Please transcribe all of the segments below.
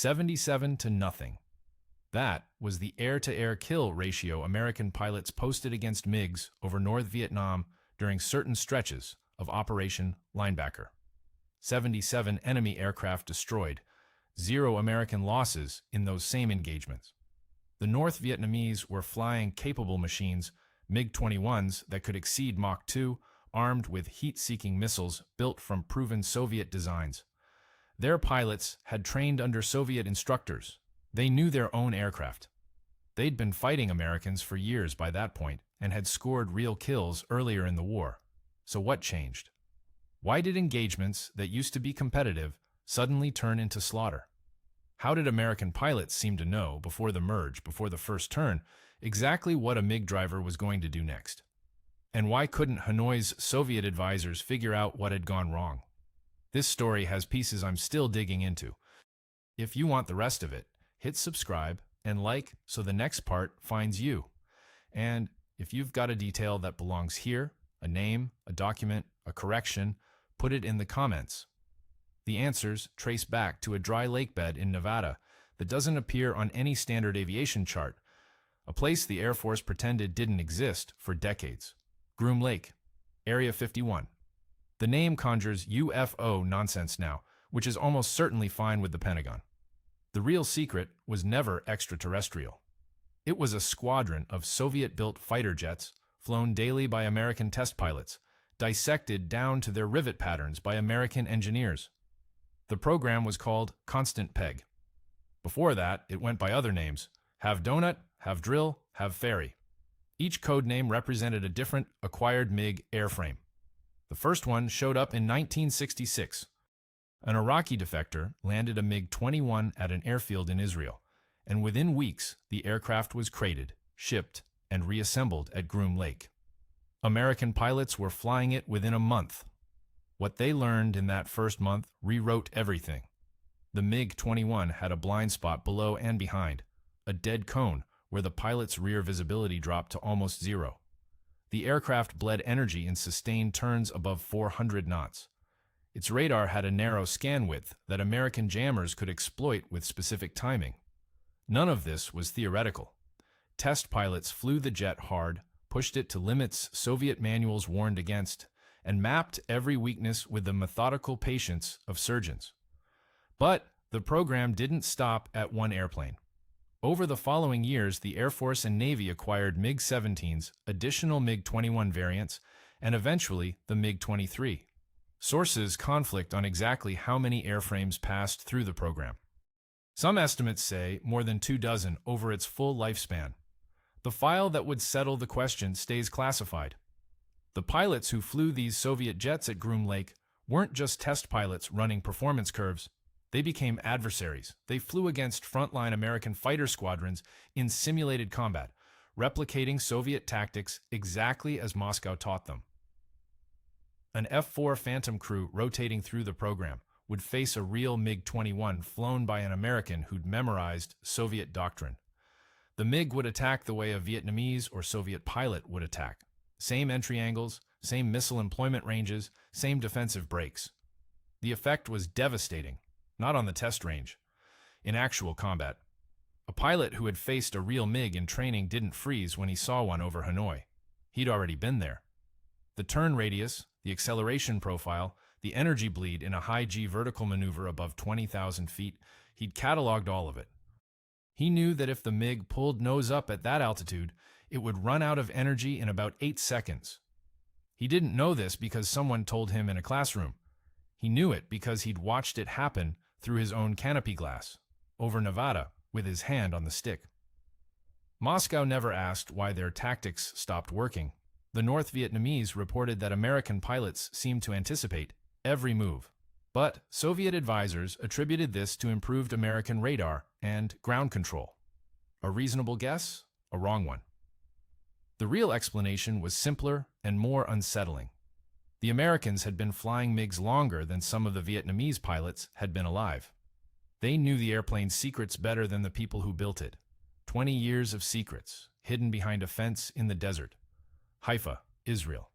77 to nothing. That was the air-to-air kill ratio American pilots posted against MiGs over North Vietnam during certain stretches of Operation Linebacker. 77 enemy aircraft destroyed, 0 American losses in those same engagements. The North Vietnamese were flying capable machines, MiG-21s that could exceed Mach 2, armed with heat-seeking missiles built from proven Soviet designs. Their pilots had trained under Soviet instructors. They knew their own aircraft. They'd been fighting Americans for years by that point and had scored real kills earlier in the war. So what changed? Why did engagements that used to be competitive suddenly turn into slaughter? How did American pilots seem to know, before the merge, before the first turn, exactly what a MiG driver was going to do next? And why couldn't Hanoi's Soviet advisors figure out what had gone wrong? This story has pieces I'm still digging into. If you want the rest of it, hit subscribe and like so the next part finds you. And if you've got a detail that belongs here, a name, a document, a correction, put it in the comments. The answers trace back to a dry lake bed in Nevada that doesn't appear on any standard aviation chart, a place the Air Force pretended didn't exist for decades. Groom Lake, Area 51. The name conjures UFO nonsense now, which is almost certainly fine with the Pentagon. The real secret was never extraterrestrial. It was a squadron of Soviet-built fighter jets flown daily by American test pilots, dissected down to their rivet patterns by American engineers. The program was called Constant Peg. Before that, it went by other names: Have Doughnut, Have Drill, Have Ferry. Each code name represented a different acquired MiG airframe. The first one showed up in 1966. An Iraqi defector landed a MiG-21 at an airfield in Israel, and within weeks, the aircraft was crated, shipped, and reassembled at Groom Lake. American pilots were flying it within a month. What they learned in that first month rewrote everything. The MiG-21 had a blind spot below and behind, a dead cone where the pilot's rear visibility dropped to almost zero. The aircraft bled energy in sustained turns above 400 knots. Its radar had a narrow scan width that American jammers could exploit with specific timing. None of this was theoretical. Test pilots flew the jet hard, pushed it to limits Soviet manuals warned against, and mapped every weakness with the methodical patience of surgeons. But the program didn't stop at one airplane. Over the following years, the Air Force and Navy acquired MiG-17s, additional MiG-21 variants, and eventually the MiG-23. Sources conflict on exactly how many airframes passed through the program. Some estimates say more than 24 over its full lifespan. The file that would settle the question stays classified. The pilots who flew these Soviet jets at Groom Lake weren't just test pilots running performance curves. They became adversaries. They flew against frontline American fighter squadrons in simulated combat, replicating Soviet tactics exactly as Moscow taught them. An F-4 Phantom crew rotating through the program would face a real MiG-21 flown by an American who'd memorized Soviet doctrine. The MiG would attack the way a Vietnamese or Soviet pilot would attack. Same entry angles, same missile employment ranges, same defensive breaks. The effect was devastating, not on the test range, in actual combat. A pilot who had faced a real MiG in training didn't freeze when he saw one over Hanoi. He'd already been there. The turn radius, the acceleration profile, the energy bleed in a high-G vertical maneuver above 20,000 feet, he'd cataloged all of it. He knew that if the MiG pulled nose up at that altitude, it would run out of energy in about 8 seconds. He didn't know this because someone told him in a classroom. He knew it because he'd watched it happen through his own canopy glass, over Nevada, with his hand on the stick. Moscow never asked why their tactics stopped working. The North Vietnamese reported that American pilots seemed to anticipate every move. But Soviet advisors attributed this to improved American radar and ground control. A reasonable guess? A wrong one. The real explanation was simpler and more unsettling. The Americans had been flying MiGs longer than some of the Vietnamese pilots had been alive. They knew the airplane's secrets better than the people who built it. 20 years of secrets, hidden behind a fence in the desert. Haifa, Israel.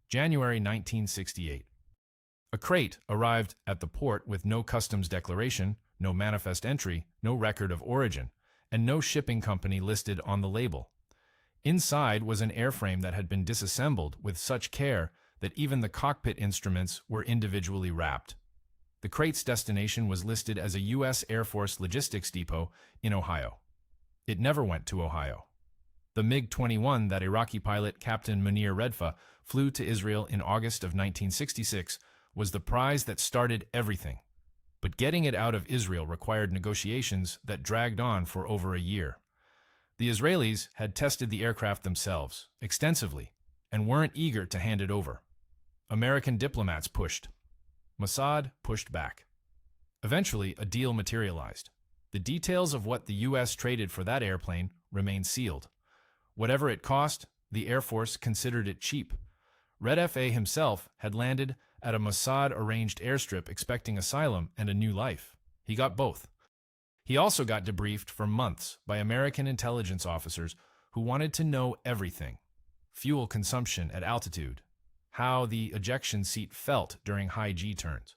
January 1968. A crate arrived at the port with no customs declaration, no manifest entry, no record of origin, and no shipping company listed on the label. Inside was an airframe that had been disassembled with such care that even the cockpit instruments were individually wrapped. The crate's destination was listed as a U.S. Air Force logistics depot in Ohio. It never went to Ohio. The MiG-21 that Iraqi pilot Captain Munir Redfa flew to Israel in August of 1966 was the prize that started everything. But getting it out of Israel required negotiations that dragged on for over a year. The Israelis had tested the aircraft themselves, extensively, and weren't eager to hand it over. American diplomats pushed. Mossad pushed back. Eventually, a deal materialized. The details of what the U.S. traded for that airplane remained sealed. Whatever it cost, the Air Force considered it cheap. Redfa himself had landed at a Mossad-arranged airstrip expecting asylum and a new life. He got both. He also got debriefed for months by American intelligence officers who wanted to know everything: fuel consumption at altitude, how the ejection seat felt during high G turns,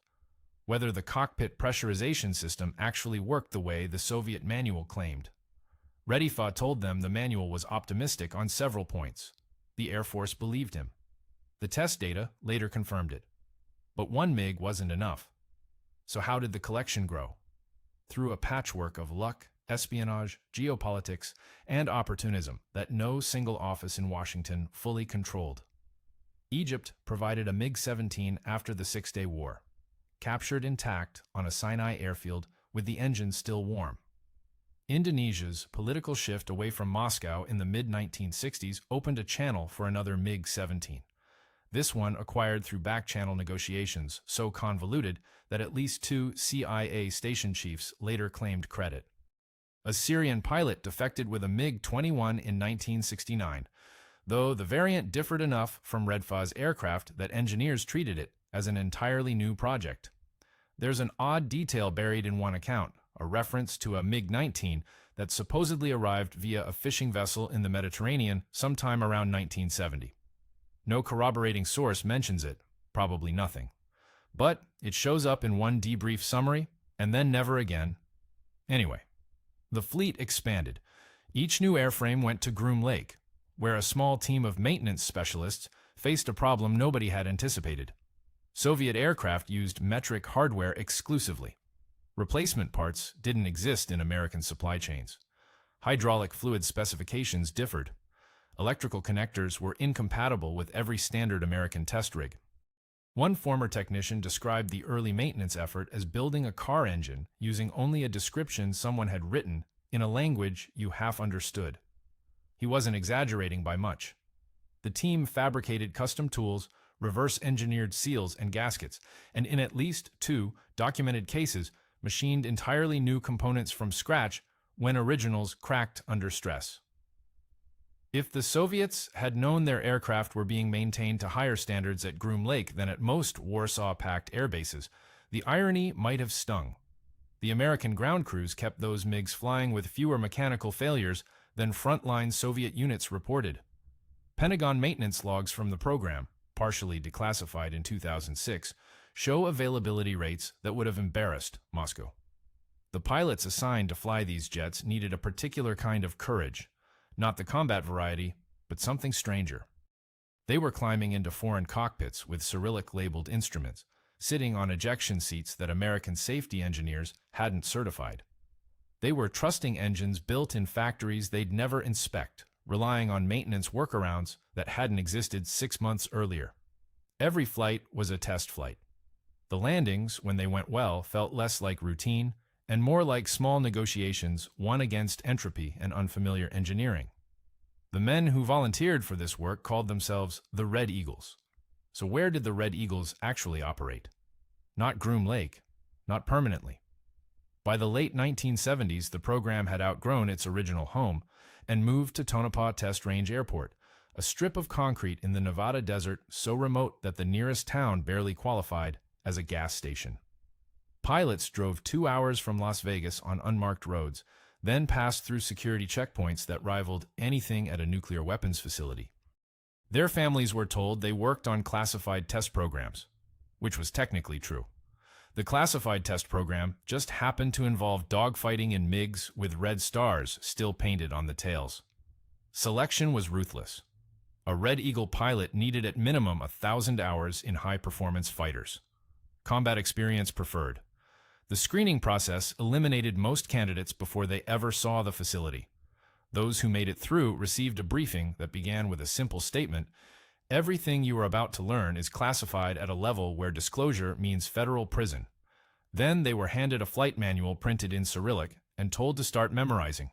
whether the cockpit pressurization system actually worked the way the Soviet manual claimed. Redfa told them the manual was optimistic on several points. The Air Force believed him. The test data later confirmed it. But one MiG wasn't enough. So how did the collection grow? Through a patchwork of luck, espionage, geopolitics, and opportunism that no single office in Washington fully controlled. Egypt provided a MiG-17 after the Six-Day War, captured intact on a Sinai airfield with the engine still warm. Indonesia's political shift away from Moscow in the mid-1960s opened a channel for another MiG-17. This one acquired through back-channel negotiations so convoluted that at least 2 CIA station chiefs later claimed credit. A Syrian pilot defected with a MiG-21 in 1969, though the variant differed enough from Redfa's aircraft that engineers treated it as an entirely new project. There's an odd detail buried in one account, a reference to a MiG-19 that supposedly arrived via a fishing vessel in the Mediterranean sometime around 1970. No corroborating source mentions it, probably nothing. But it shows up in one debrief summary, and then never again. Anyway, the fleet expanded. Each new airframe went to Groom Lake, where a small team of maintenance specialists faced a problem nobody had anticipated. Soviet aircraft used metric hardware exclusively. Replacement parts didn't exist in American supply chains. Hydraulic fluid specifications differed. Electrical connectors were incompatible with every standard American test rig. One former technician described the early maintenance effort as building a car engine using only a description someone had written in a language you half understood. He wasn't exaggerating by much. The team fabricated custom tools, reverse-engineered seals and gaskets, and in at least 2 documented cases, machined entirely new components from scratch when originals cracked under stress. If the Soviets had known their aircraft were being maintained to higher standards at Groom Lake than at most Warsaw-packed airbases, the irony might have stung. The American ground crews kept those MiGs flying with fewer mechanical failures than frontline Soviet units reported. Pentagon maintenance logs from the program, partially declassified in 2006, show availability rates that would have embarrassed Moscow. The pilots assigned to fly these jets needed a particular kind of courage. Not the combat variety, but something stranger. They were climbing into foreign cockpits with Cyrillic-labeled instruments, sitting on ejection seats that American safety engineers hadn't certified. They were trusting engines built in factories they'd never inspect, relying on maintenance workarounds that hadn't existed 6 months earlier. Every flight was a test flight. The landings, when they went well, felt less like routine and more like small negotiations won against entropy and unfamiliar engineering. The men who volunteered for this work called themselves the Red Eagles. So where did the Red Eagles actually operate? Not Groom Lake, not permanently. By the late 1970s, the program had outgrown its original home and moved to Tonopah Test Range Airport, a strip of concrete in the Nevada desert so remote that the nearest town barely qualified as a gas station. Pilots drove 2 hours from Las Vegas on unmarked roads, then passed through security checkpoints that rivaled anything at a nuclear weapons facility. Their families were told they worked on classified test programs, which was technically true. The classified test program just happened to involve dogfighting in MiGs with red stars still painted on the tails. Selection was ruthless. A Red Eagle pilot needed at minimum 1,000 hours in high-performance fighters. Combat experience preferred. The screening process eliminated most candidates before they ever saw the facility. Those who made it through received a briefing that began with a simple statement: everything you are about to learn is classified at a level where disclosure means federal prison. Then they were handed a flight manual printed in Cyrillic and told to start memorizing.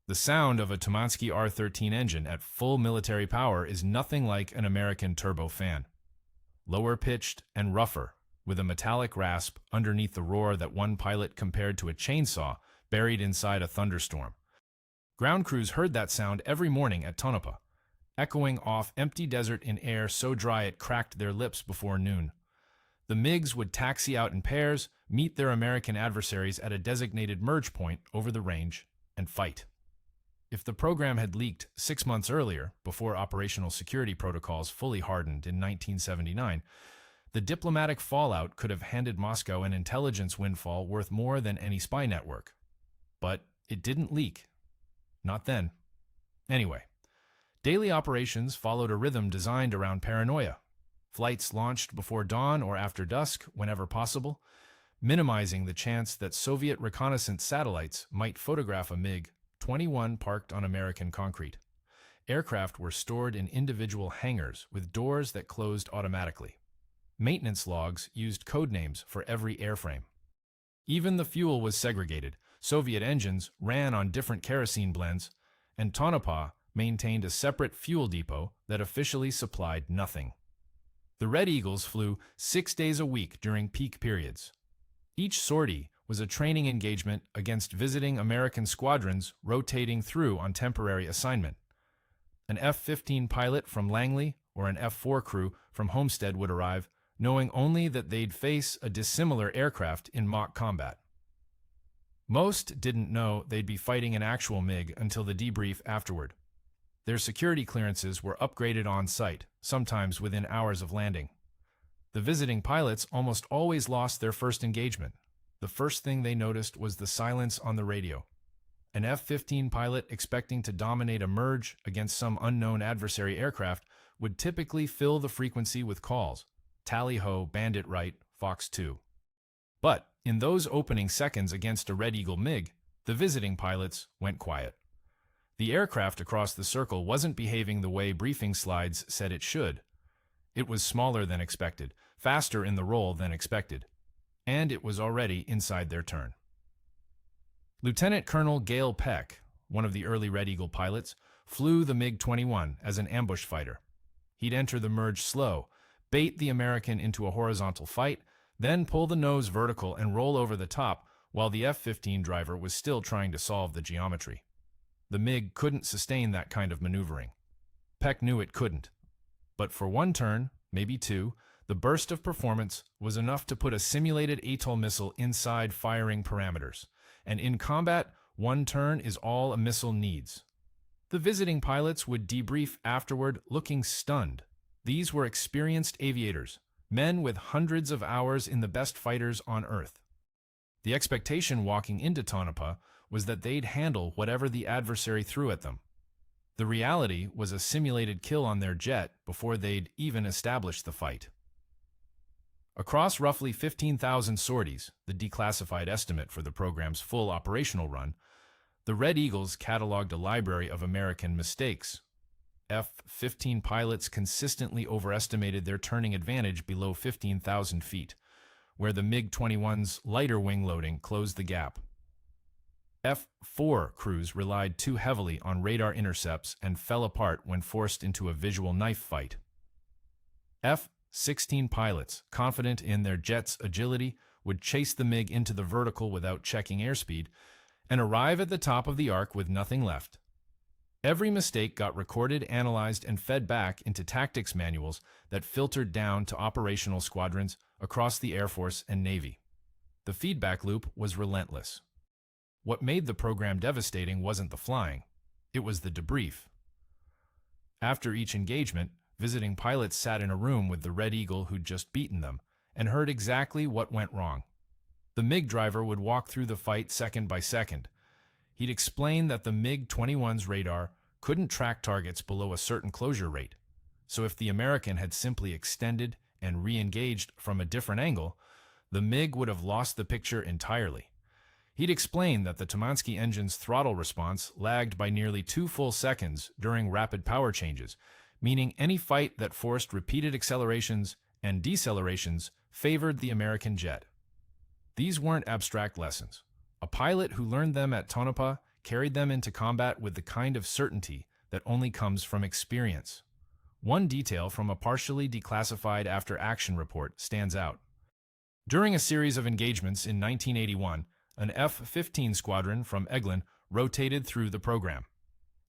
The sound of a Tumansky R-13 engine at full military power is nothing like an American turbo fan. Lower pitched and rougher, with a metallic rasp underneath the roar that one pilot compared to a chainsaw buried inside a thunderstorm. Ground crews heard that sound every morning at Tonopah, echoing off empty desert in air so dry it cracked their lips before noon. The MiGs would taxi out in pairs, meet their American adversaries at a designated merge point over the range, and fight. If the program had leaked 6 months earlier, before operational security protocols fully hardened in 1979, the diplomatic fallout could have handed Moscow an intelligence windfall worth more than any spy network. But it didn't leak. Not then. Anyway, daily operations followed a rhythm designed around paranoia. Flights launched before dawn or after dusk, whenever possible, minimizing the chance that Soviet reconnaissance satellites might photograph a MiG-21 parked on American concrete. Aircraft were stored in individual hangars with doors that closed automatically. Maintenance logs used code names for every airframe. Even the fuel was segregated. Soviet engines ran on different kerosene blends, and Tonopah maintained a separate fuel depot that officially supplied nothing. The Red Eagles flew 6 days a week during peak periods. Each sortie was a training engagement against visiting American squadrons rotating through on temporary assignment. An F-15 pilot from Langley or an F-4 crew from Homestead would arrive, knowing only that they'd face a dissimilar aircraft in mock combat. Most didn't know they'd be fighting an actual MiG until the debrief afterward. Their security clearances were upgraded on site, sometimes within hours of landing. The visiting pilots almost always lost their first engagement. The first thing they noticed was the silence on the radio. An F-15 pilot expecting to dominate a merge against some unknown adversary aircraft would typically fill the frequency with calls: Tally-ho, Bandit right, Fox 2. But in those opening seconds against a Red Eagle MiG, the visiting pilots went quiet. The aircraft across the circle wasn't behaving the way briefing slides said it should. It was smaller than expected, faster in the roll than expected, and it was already inside their turn. Lieutenant Colonel Gale Peck, one of the early Red Eagle pilots, flew the MiG-21 as an ambush fighter. He'd enter the merge slow, bait the American into a horizontal fight, then pull the nose vertical and roll over the top while the F-15 driver was still trying to solve the geometry. The MiG couldn't sustain that kind of maneuvering. Peck knew it couldn't. But for one turn, maybe two, the burst of performance was enough to put a simulated ATOL missile inside firing parameters. And in combat, one turn is all a missile needs. The visiting pilots would debrief afterward looking stunned. These were experienced aviators, men with hundreds of hours in the best fighters on Earth. The expectation walking into Tonopah was that they'd handle whatever the adversary threw at them. The reality was a simulated kill on their jet before they'd even established the fight. Across roughly 15,000 sorties, the declassified estimate for the program's full operational run, the Red Eagles cataloged a library of American mistakes. F-15 pilots consistently overestimated their turning advantage below 15,000 feet, where the MiG-21's lighter wing loading closed the gap. F-4 crews relied too heavily on radar intercepts and fell apart when forced into a visual knife fight. F-16 pilots, confident in their jet's agility, would chase the MiG into the vertical without checking airspeed and arrive at the top of the arc with nothing left. Every mistake got recorded, analyzed, and fed back into tactics manuals that filtered down to operational squadrons across the Air Force and Navy. The feedback loop was relentless. What made the program devastating wasn't the flying, it was the debrief. After each engagement, visiting pilots sat in a room with the Red Eagle who'd just beaten them and heard exactly what went wrong. The MiG driver would walk through the fight second by second. He'd explain that the MiG-21's radar couldn't track targets below a certain closure rate, so if the American had simply extended and re-engaged from a different angle, the MiG would have lost the picture entirely. He'd explain that the Tomansky engine's throttle response lagged by nearly 2 full seconds during rapid power changes, meaning any fight that forced repeated accelerations and decelerations favored the American jet. These weren't abstract lessons. A pilot who learned them at Tonopah carried them into combat with the kind of certainty that only comes from experience. One detail from a partially declassified after-action report stands out. During a series of engagements in 1981, an F-15 squadron from Eglin rotated through the program.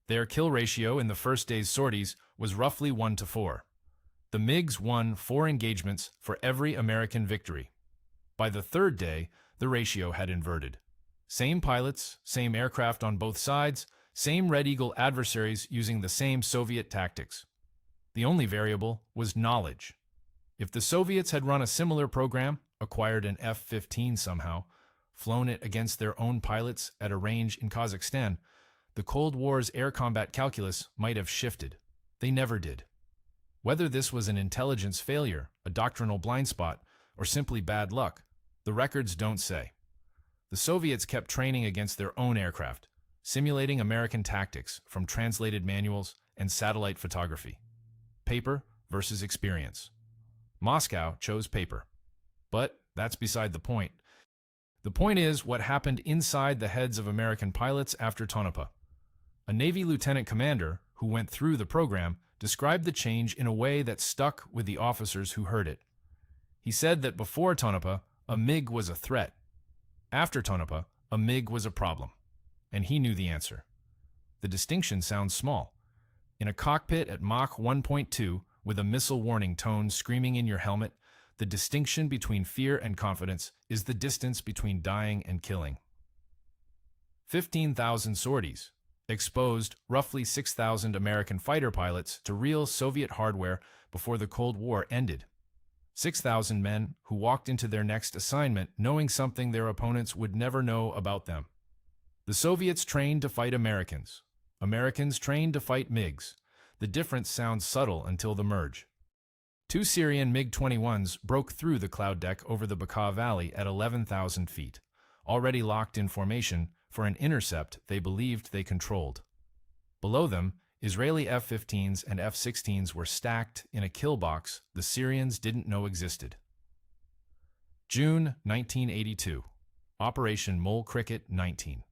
Their kill ratio in the first day's sorties was roughly 1-4. The MiGs won 4 engagements for every American victory. By the third day, the ratio had inverted. Same pilots, same aircraft on both sides, same Red Eagle adversaries using the same Soviet tactics. The only variable was knowledge. If the Soviets had run a similar program, acquired an F-15 somehow, flown it against their own pilots at a range in Kazakhstan, the Cold War's air combat calculus might have shifted. They never did. Whether this was an intelligence failure, a doctrinal blind spot, or simply bad luck, the records don't say. The Soviets kept training against their own aircraft, simulating American tactics from translated manuals and satellite photography. Paper versus experience. Moscow chose paper. But that's beside the point. The point is what happened inside the heads of American pilots after Tonopah. A Navy lieutenant commander who went through the program described the change in a way that stuck with the officers who heard it. He said that before Tonopah, a MiG was a threat. After Tonopah, a MiG was a problem. And he knew the answer. The distinction sounds small. In a cockpit at Mach 1.2, with a missile warning tone screaming in your helmet, the distinction between fear and confidence is the distance between dying and killing. 15,000 sorties exposed roughly 6,000 American fighter pilots to real Soviet hardware before the Cold War ended. 6,000 men who walked into their next assignment knowing something their opponents would never know about them. The Soviets trained to fight Americans. Americans trained to fight MiGs. The difference sounds subtle until the merge. 2 Syrian MiG-21s broke through the cloud deck over the Bekaa Valley at 11,000 feet, already locked in formation for an intercept they believed they controlled. Below them, Israeli F-15s and F-16s were stacked in a kill box the Syrians didn't know existed. June 1982. Operation Mole Cricket 19.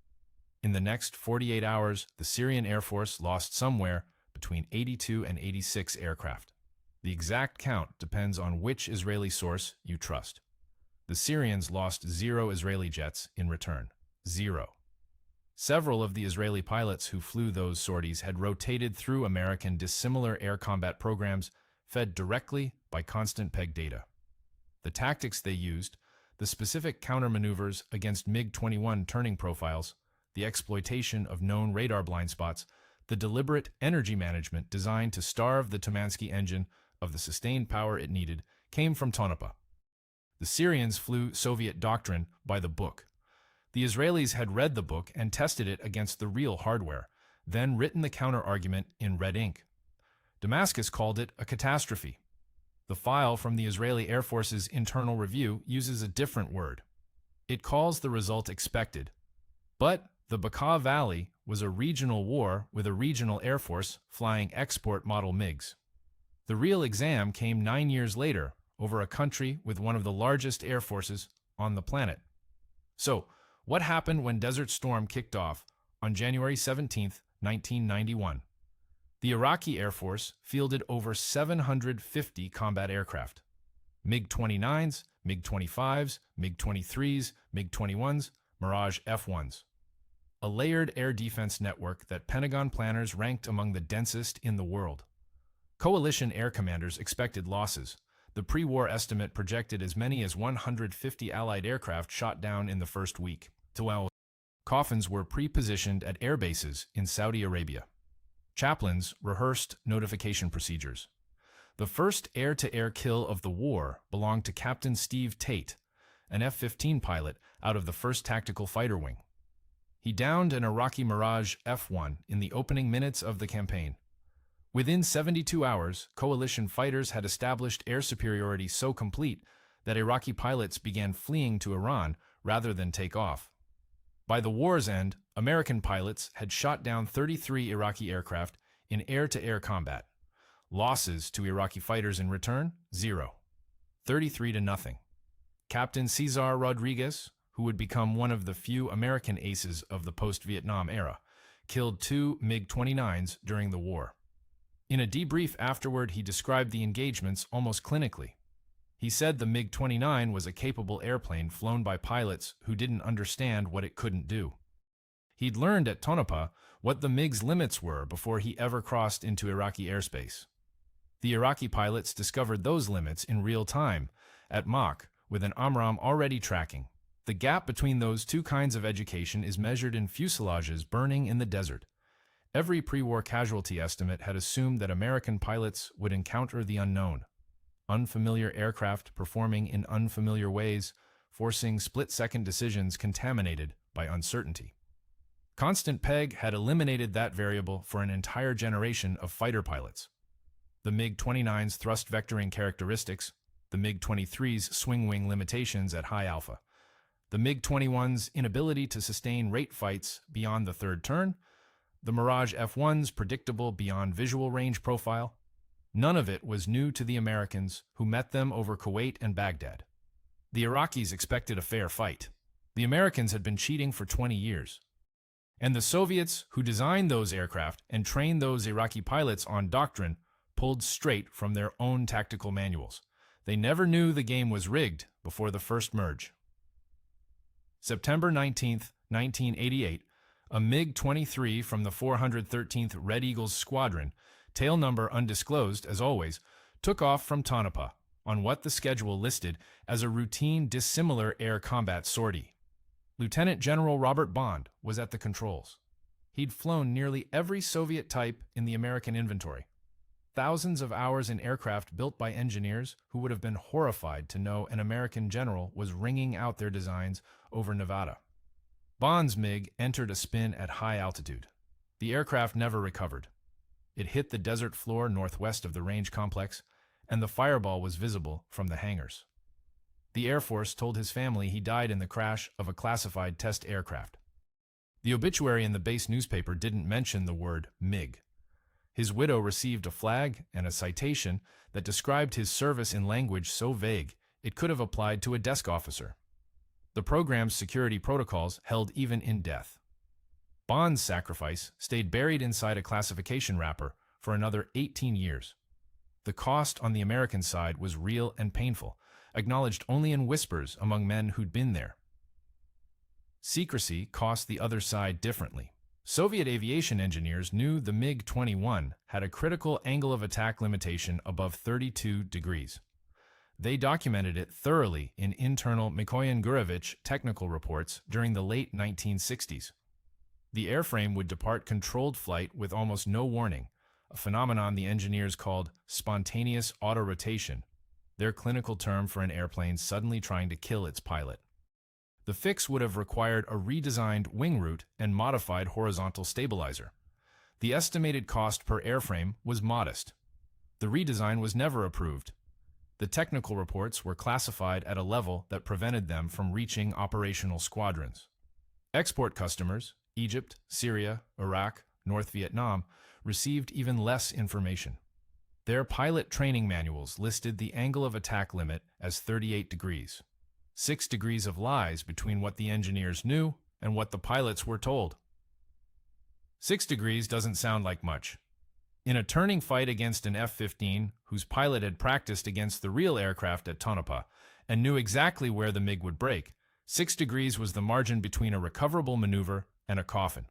In the next 48 hours, the Syrian Air Force lost somewhere between 82 and 86 aircraft. The exact count depends on which Israeli source you trust. The Syrians lost 0 Israeli jets in return. 0. Several of the Israeli pilots who flew those sorties had rotated through American dissimilar air combat programs fed directly by constant peg data. The tactics they used, the specific countermaneuvers against MiG-21 turning profiles, the exploitation of known radar blind spots, the deliberate energy management designed to starve the Tomansky engine of the sustained power it needed, came from Tonopah. The Syrians flew Soviet doctrine by the book. The Israelis had read the book and tested it against the real hardware, then written the counter-argument in red ink. Damascus called it a catastrophe. The file from the Israeli Air Force's internal review uses a different word. It calls the result expected. But the Bekaa Valley was a regional war with a regional air force flying export model MiGs. The real exam came 9 years later over a country with one of the largest air forces on the planet. So, what happened when Desert Storm kicked off on January 17, 1991? The Iraqi Air Force fielded over 750 combat aircraft. MiG-29s, MiG-25s, MiG-23s, MiG-21s, Mirage F-1s. A layered air defense network that Pentagon planners ranked among the densest in the world. Coalition air commanders expected losses. The pre-war estimate projected as many as 150 Allied aircraft shot down in the first week. Coffins were pre-positioned at air bases in Saudi Arabia. Chaplains rehearsed notification procedures. The first air-to-air kill of the war belonged to Captain Steve Tate, an F-15 pilot out of the 1st Tactical Fighter Wing. He downed an Iraqi Mirage F-1 in the opening minutes of the campaign. Within 72 hours, coalition fighters had established air superiority so complete that Iraqi pilots began fleeing to Iran rather than take off. By the war's end, American pilots had shot down 33 Iraqi aircraft in air-to-air combat. Losses to Iraqi fighters in return, 0. 33-0. Captain Cesar Rodriguez, who would become one of the few American aces of the post-Vietnam era, killed 2 MiG-29s during the war. In a debrief afterward, he described the engagements almost clinically. He said the MiG-29 was a capable airplane flown by pilots who didn't understand what it couldn't do. He'd learned at Tonopah what the MiG's limits were before he ever crossed into Iraqi airspace. The Iraqi pilots discovered those limits in real time, at Mach, with an AMRAAM already tracking. The gap between those two kinds of education is measured in fuselages burning in the desert. Every pre-war casualty estimate had assumed that American pilots would encounter the unknown. Unfamiliar aircraft performing in unfamiliar ways, forcing split-second decisions contaminated by uncertainty. Constant Peg had eliminated that variable for an entire generation of fighter pilots. The MiG-29's thrust vectoring characteristics, the MiG-23's swing-wing limitations at high alpha, the MiG-21's inability to sustain rate fights beyond the third turn, the Mirage F-1's predictable beyond visual range profile. None of it was new to the Americans who met them over Kuwait and Baghdad. The Iraqis expected a fair fight. The Americans had been cheating for 20 years. And the Soviets, who designed those aircraft and trained those Iraqi pilots on doctrine, pulled straight from their own tactical manuals. They never knew the game was rigged before the first merge. September 19, 1988, a MiG-23 from the 413th Red Eagles Squadron, tail number undisclosed as always, took off from Tonopah on what the schedule listed as a routine dissimilar air combat sortie. Lieutenant General Robert Bond was at the controls. He'd flown nearly every Soviet type in the American inventory. Thousands of hours in aircraft built by engineers who would have been horrified to know an American general was wringing out their designs over Nevada. Bond's MiG entered a spin at high altitude. The aircraft never recovered. It hit the desert floor northwest of the range complex, and the fireball was visible from the hangars. The Air Force told his family he died in the crash of a classified test aircraft. The obituary in the base newspaper didn't mention the word MiG. His widow received a flag and a citation that described his service in language so vague it could have applied to a desk officer. The program's security protocols held even in death. Bond's sacrifice stayed buried inside a classification wrapper for another 18 years. The cost on the American side was real and painful, acknowledged only in whispers among men who'd been there. Secrecy cost the other side differently. Soviet aviation engineers knew the MiG-21 had a critical angle of attack limitation above 32 degrees. They documented it thoroughly in internal Mikoyan-Gurevich technical reports during the late 1960s. The airframe would depart controlled flight with almost no warning, a phenomenon the engineers called spontaneous autorotation, their clinical term for an airplane suddenly trying to kill its pilot. The fix would have required a redesigned wing route and modified horizontal stabilizer. The estimated cost per airframe was modest. The redesign was never approved. The technical reports were classified at a level that prevented them from reaching operational squadrons. Export customers, Egypt, Syria, Iraq, North Vietnam, received even less information. Their pilot training manuals listed the angle of attack limit as 38 degrees. 6 degrees of lies between what the engineers knew and what the pilots were told. 6 degrees doesn't sound like much. In a turning fight against an F-15, whose pilot had practiced against the real aircraft at Tonopah and knew exactly where the MiG would break, 6 degrees was the margin between a recoverable maneuver and a coffin.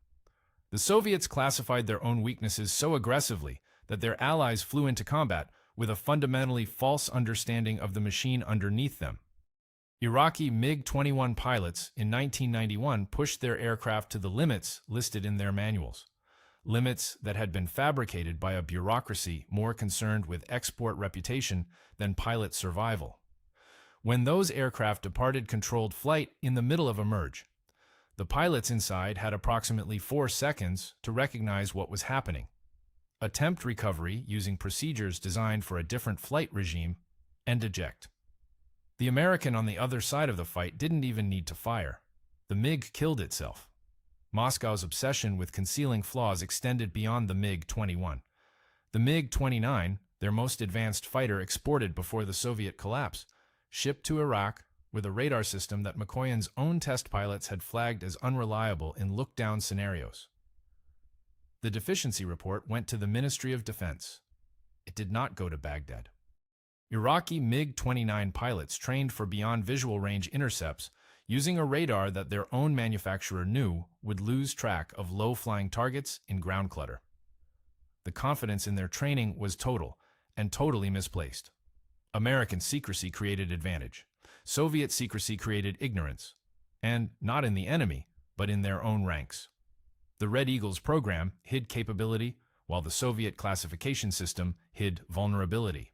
The Soviets classified their own weaknesses so aggressively that their allies flew into combat with a fundamentally false understanding of the machine underneath them. Iraqi MiG-21 pilots in 1991 pushed their aircraft to the limits listed in their manuals. limits that had been fabricated by a bureaucracy more concerned with export reputation than pilot survival. When those aircraft departed controlled flight in the middle of a merge, the pilots inside had approximately 4 seconds to recognize what was happening, attempt recovery using procedures designed for a different flight regime, and eject. The American on the other side of the fight didn't even need to fire. The MiG killed itself. Moscow's obsession with concealing flaws extended beyond the MiG-21. The MiG-29, their most advanced fighter exported before the Soviet collapse, shipped to Iraq with a radar system that Mikoyan's own test pilots had flagged as unreliable in look-down scenarios. The deficiency report went to the Ministry of Defense. It did not go to Baghdad. Iraqi MiG-29 pilots trained for beyond visual range intercepts using a radar that their own manufacturer knew would lose track of low-flying targets in ground clutter. The confidence in their training was total and totally misplaced. American secrecy created advantage. Soviet secrecy created ignorance, and not in the enemy, but in their own ranks. The Red Eagles program hid capability, while the Soviet classification system hid vulnerability.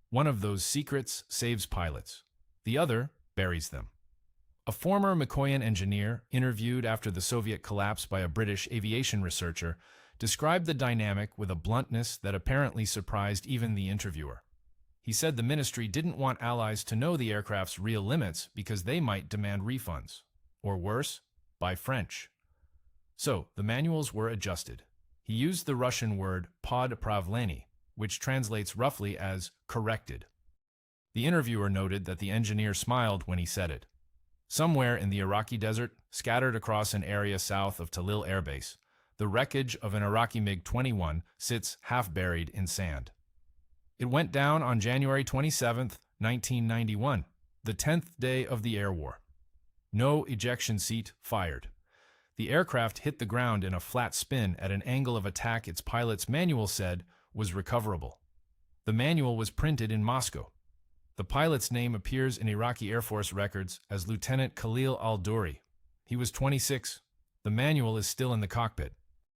One of those secrets saves pilots. The other buries them. A former Mikoyan engineer, interviewed after the Soviet collapse by a British aviation researcher, described the dynamic with a bluntness that apparently surprised even the interviewer. He said the ministry didn't want allies to know the aircraft's real limits because they might demand refunds, or worse, buy French. So, the manuals were adjusted. He used the Russian word podpravlenie, which translates roughly as corrected. The interviewer noted that the engineer smiled when he said it. Somewhere in the Iraqi desert, scattered across an area south of Talil Air Base, the wreckage of an Iraqi MiG-21 sits half buried in sand. It went down on January 27, 1991, the 10th day of the air war. No ejection seat fired. The aircraft hit the ground in a flat spin at an angle of attack its pilot's manual said was recoverable. The manual was printed in Moscow. The pilot's name appears in Iraqi Air Force records as Lieutenant Khalil al-Duri. He was 26. The manual is still in the cockpit.